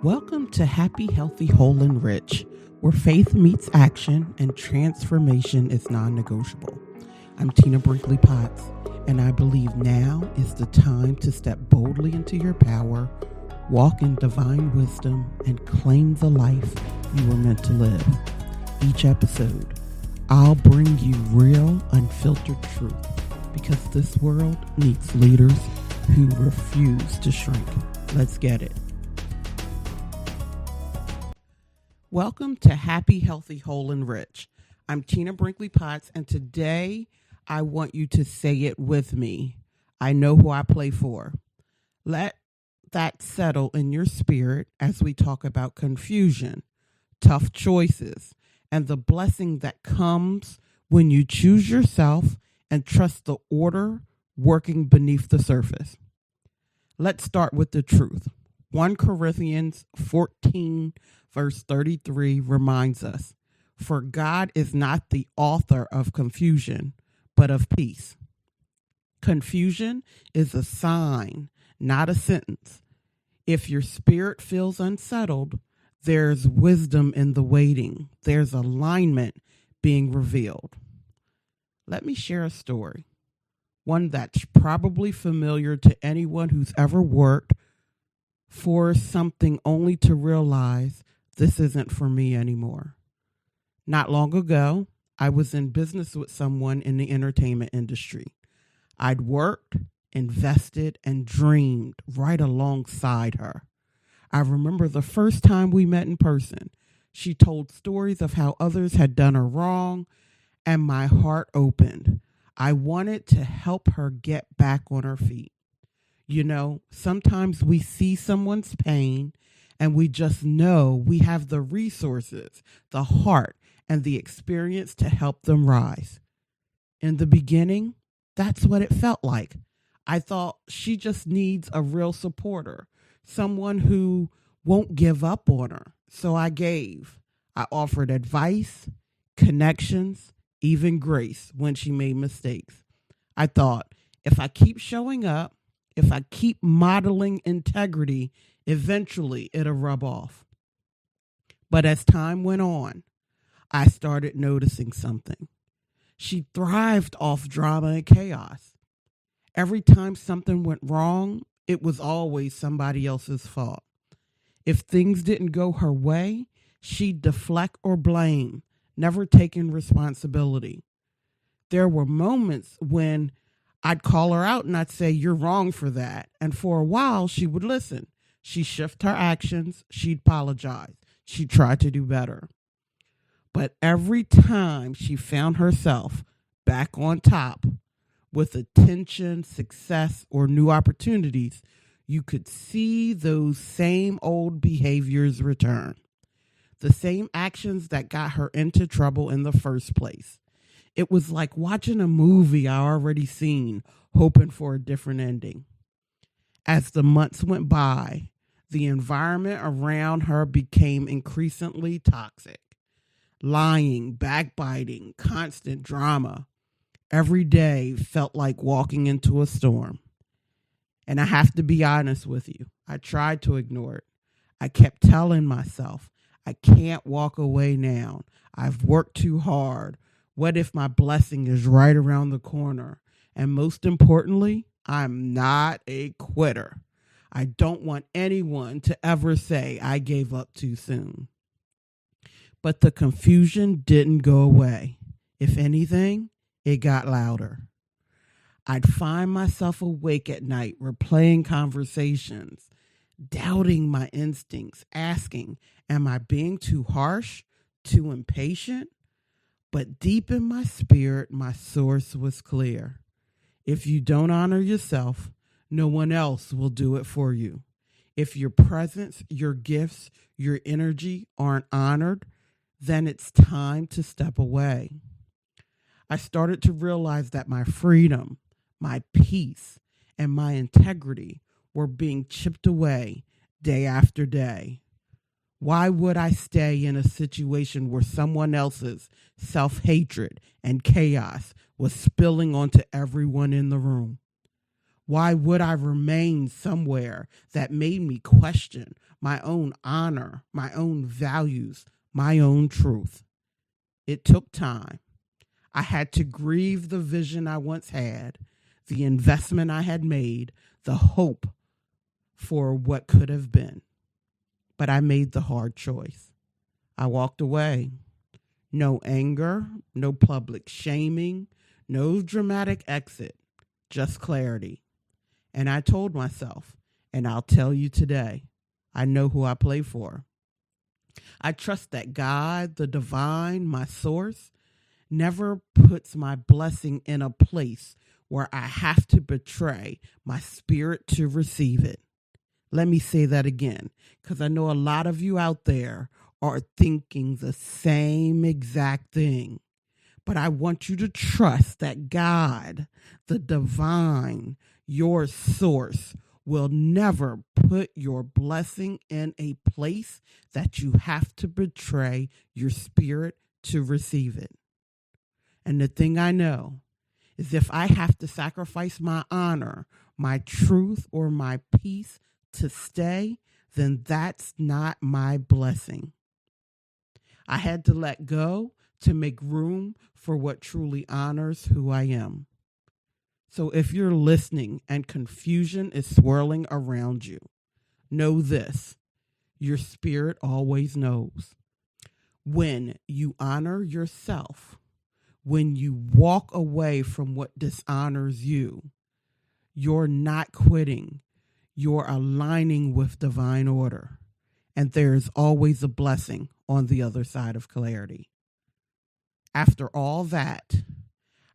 Welcome to Happy, Healthy, Whole, and Rich, where faith meets action and transformation is non-negotiable. I'm Tina Brinkley Potts, and I believe now is the time to step boldly into your power, walk in divine wisdom, and claim the life you were meant to live. Each episode, I'll bring you real, unfiltered truth, because this world needs leaders who refuse to shrink. Let's get it. Welcome to Happy, Healthy, Whole, and Rich. I'm Tina Brinkley Potts, and today I want you to say it with me. I know who I play for. Let that settle in your spirit as we talk about confusion, tough choices, and the blessing that comes when you choose yourself and trust the order working beneath the surface. Let's start with the truth. 1 Corinthians 14 verse 33 reminds us, "For God is not the author of confusion, but of peace." Confusion is a sign, not a sentence. If your spirit feels unsettled, there's wisdom in the waiting. There's alignment being revealed. Let me share a story, one that's probably familiar to anyone who's ever worked for something only to realize this isn't for me anymore. Not long ago, I was in business with someone in the entertainment industry. I'd worked, invested, and dreamed right alongside her. I remember the first time we met in person. She told stories of how others had done her wrong, and my heart opened. I wanted to help her get back on her feet. You know, sometimes we see someone's pain and we just know we have the resources, the heart, and the experience to help them rise. In the beginning, that's what it felt like. I thought she just needs a real supporter, someone who won't give up on her. So I gave. I offered advice, connections, even grace when she made mistakes. I thought, if I keep showing up, if I keep modeling integrity, eventually it'll rub off. But as time went on, I started noticing something. She thrived off drama and chaos. Every time something went wrong, it was always somebody else's fault. If things didn't go her way, she'd deflect or blame, never taking responsibility. There were moments when I'd call her out and I'd say, "You're wrong for that." And for a while, she would listen. She'd shift her actions. She'd apologize. She tried to do better. But every time she found herself back on top with attention, success, or new opportunities, you could see those same old behaviors return. The same actions that got her into trouble in the first place. It was like watching a movie I already seen, hoping for a different ending. As the months went by, the environment around her became increasingly toxic. Lying, backbiting, constant drama. Every day felt like walking into a storm. And I have to be honest with you, I tried to ignore it. I kept telling myself, I can't walk away now. I've worked too hard. What if my blessing is right around the corner? And most importantly, I'm not a quitter. I don't want anyone to ever say I gave up too soon. But the confusion didn't go away. If anything, it got louder. I'd find myself awake at night, replaying conversations, doubting my instincts, asking, am I being too harsh, too impatient? But deep in my spirit, my source was clear. If you don't honor yourself, no one else will do it for you. If your presence, your gifts, your energy aren't honored, then it's time to step away. I started to realize that my freedom, my peace, and my integrity were being chipped away day after day. Why would I stay in a situation where someone else's self-hatred and chaos was spilling onto everyone in the room? Why would I remain somewhere that made me question my own honor, my own values, my own truth. It took time. I had to grieve the vision I once had, the investment I had made, the hope for what could have been. But I made the hard choice. I walked away. No anger, no public shaming, no dramatic exit, just clarity. And I told myself, and I'll tell you today, I know who I play for. I trust that God, the divine, my source, never puts my blessing in a place where I have to betray my spirit to receive it. Let me say that again, because I know a lot of you out there are thinking the same exact thing. But I want you to trust that God, the divine, your source, will never put your blessing in a place that you have to betray your spirit to receive it. And the thing I know is if I have to sacrifice my honor, my truth, or my peace to stay, then that's not my blessing. I had to let go to make room for what truly honors who I am. So if you're listening and confusion is swirling around you, know this: your spirit always knows. When you honor yourself, when you walk away from what dishonors you, you're not quitting. You're aligning with divine order. And there is always a blessing on the other side of clarity. After all that,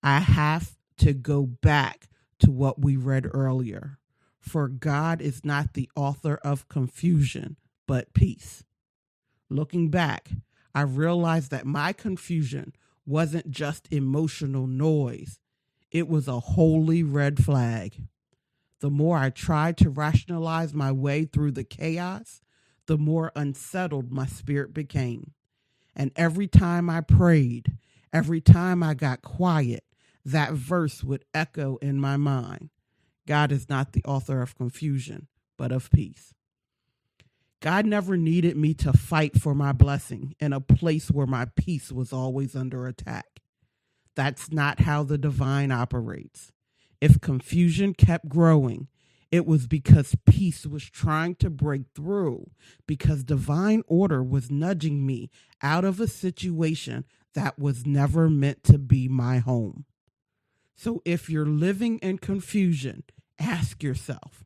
I have to go back to what we read earlier. For God is not the author of confusion, but peace. Looking back, I realized that my confusion wasn't just emotional noise. It was a holy red flag. The more I tried to rationalize my way through the chaos, the more unsettled my spirit became. And every time I prayed, every time I got quiet, that verse would echo in my mind. God is not the author of confusion, but of peace. God never needed me to fight for my blessing in a place where my peace was always under attack. That's not how the divine operates. If confusion kept growing, it was because peace was trying to break through, because divine order was nudging me out of a situation that was never meant to be my home. So if you're living in confusion, ask yourself,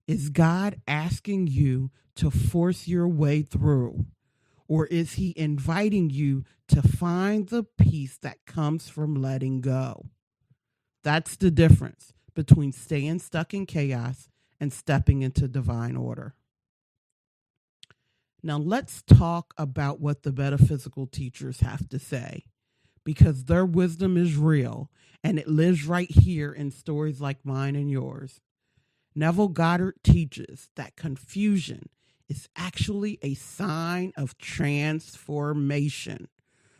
is God asking you to force your way through? Or is he inviting you to find the peace that comes from letting go? That's the difference between staying stuck in chaos and stepping into divine order. Now let's talk about what the metaphysical teachers have to say, because their wisdom is real and it lives right here in stories like mine and yours. Neville Goddard teaches that confusion is actually a sign of transformation.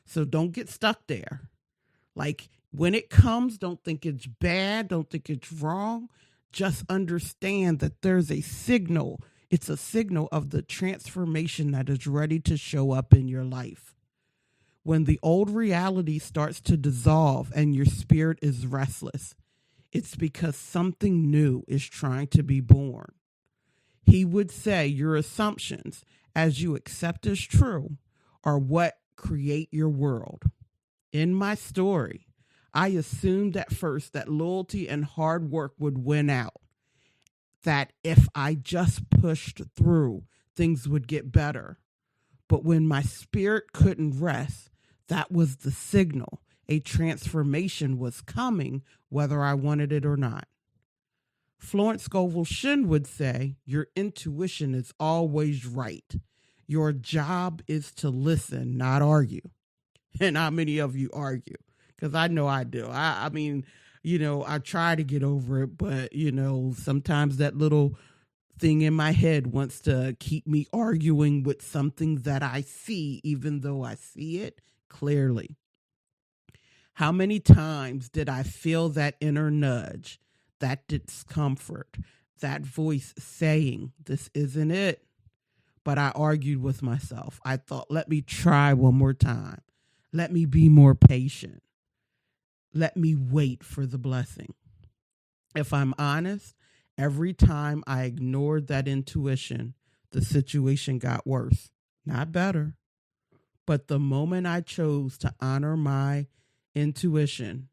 So don't get stuck there. Like when it comes, don't think it's bad, don't think it's wrong. Just understand that there's a signal. It's a signal of the transformation that is ready to show up in your life. When the old reality starts to dissolve and your spirit is restless, it's because something new is trying to be born. He would say your assumptions, as you accept as true, are what create your world. In my story, I assumed at first that loyalty and hard work would win out, that if I just pushed through, things would get better. But when my spirit couldn't rest, that was the signal. A transformation was coming, whether I wanted it or not. Florence Scovel Shinn would say, your intuition is always right. Your job is to listen, not argue. And how many of you argue? Because I know I do. I mean, I try to get over it, but, sometimes that little thing in my head wants to keep me arguing with something that I see, even though I see it clearly. How many times did I feel that inner nudge, that discomfort, that voice saying, this isn't it? But I argued with myself. I thought, let me try one more time. Let me be more patient. Let me wait for the blessing. If I'm honest, every time I ignored that intuition, the situation got worse, not better. But the moment I chose to honor my intuition,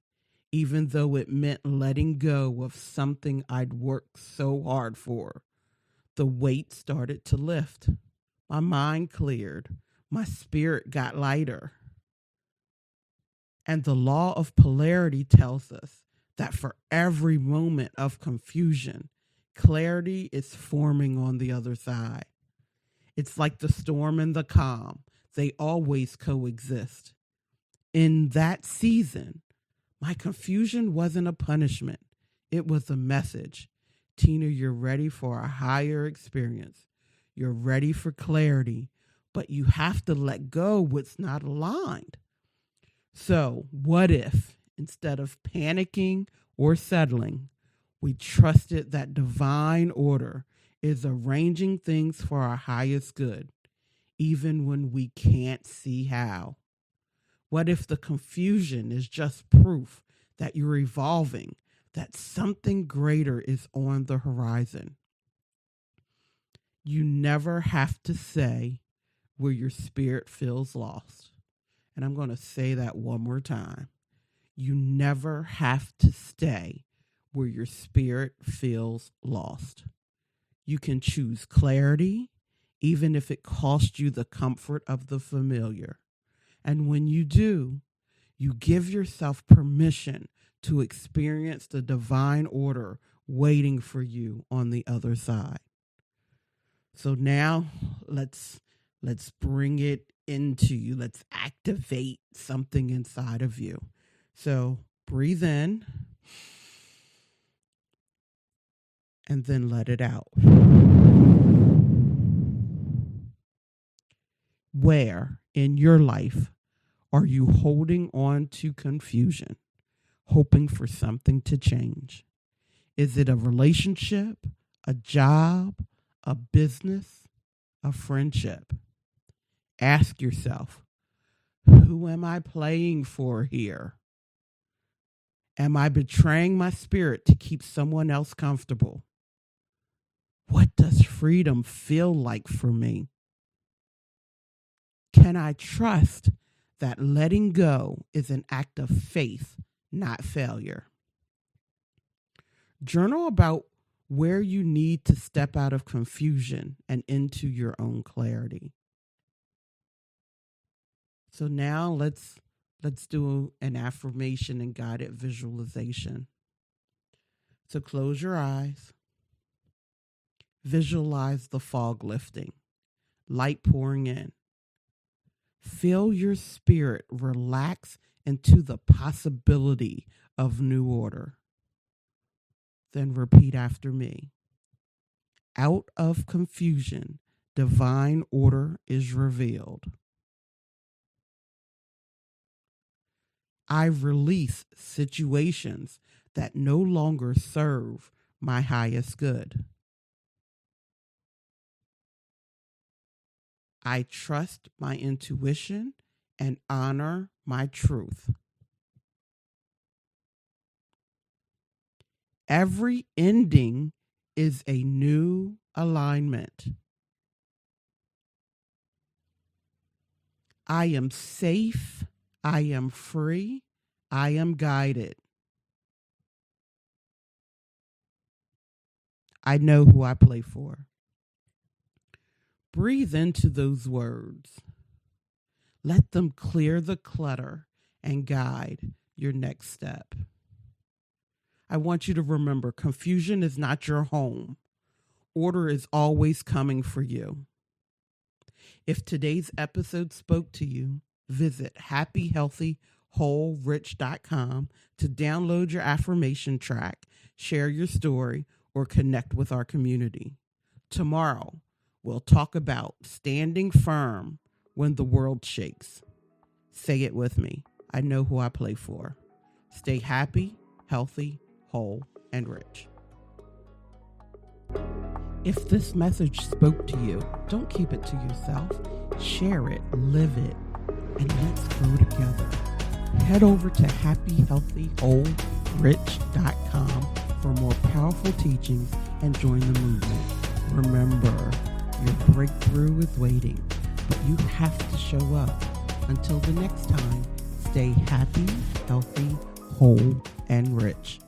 even though it meant letting go of something I'd worked so hard for, the weight started to lift. My mind cleared. My spirit got lighter. And the law of polarity tells us that for every moment of confusion, clarity is forming on the other side. It's like the storm and the calm. They always coexist. In that season, my confusion wasn't a punishment. It was a message. Tina, you're ready for a higher experience. You're ready for clarity, but you have to let go what's not aligned. So, what if, instead of panicking or settling, we trusted that divine order is arranging things for our highest good, even when we can't see how? What if the confusion is just proof that you're evolving, that something greater is on the horizon? You never have to say where your spirit feels lost. And I'm going to say that one more time. You never have to stay where your spirit feels lost. You can choose clarity, even if it costs you the comfort of the familiar. And when you do, you give yourself permission to experience the divine order waiting for you on the other side. So now let's bring it into you. Let's activate something inside of you. So breathe in and then let it out. Where in your life are you holding on to confusion, hoping for something to change? Is it a relationship, a job, a business, a friendship? Ask yourself, who am I playing for here? Am I betraying my spirit to keep someone else comfortable? What does freedom feel like for me? Can I trust that letting go is an act of faith, not failure? Journal about where you need to step out of confusion and into your own clarity. So now let's do an affirmation and guided visualization. So close your eyes. Visualize the fog lifting, light pouring in. Feel your spirit relax into the possibility of new order. Then repeat after me. Out of confusion, divine order is revealed. I release situations that no longer serve my highest good. I trust my intuition and honor my truth. Every ending is a new alignment. I am safe. I am free. I am guided. I know who I play for. Breathe into those words. Let them clear the clutter and guide your next step. I want you to remember, confusion is not your home. Order is always coming for you. If today's episode spoke to you, visit happyhealthywholerich.com to download your affirmation track, share your story, or connect with our community. Tomorrow, we'll talk about standing firm when the world shakes. Say it with me. I know who I play for. Stay happy, healthy, whole, and rich. If this message spoke to you, don't keep it to yourself. Share it, live it, and let's grow together. Head over to happyhealthyWholeRich.com for more powerful teachings and join the movement. Remember, your breakthrough is waiting, but you have to show up. Until the next time, stay happy, healthy, whole, and rich.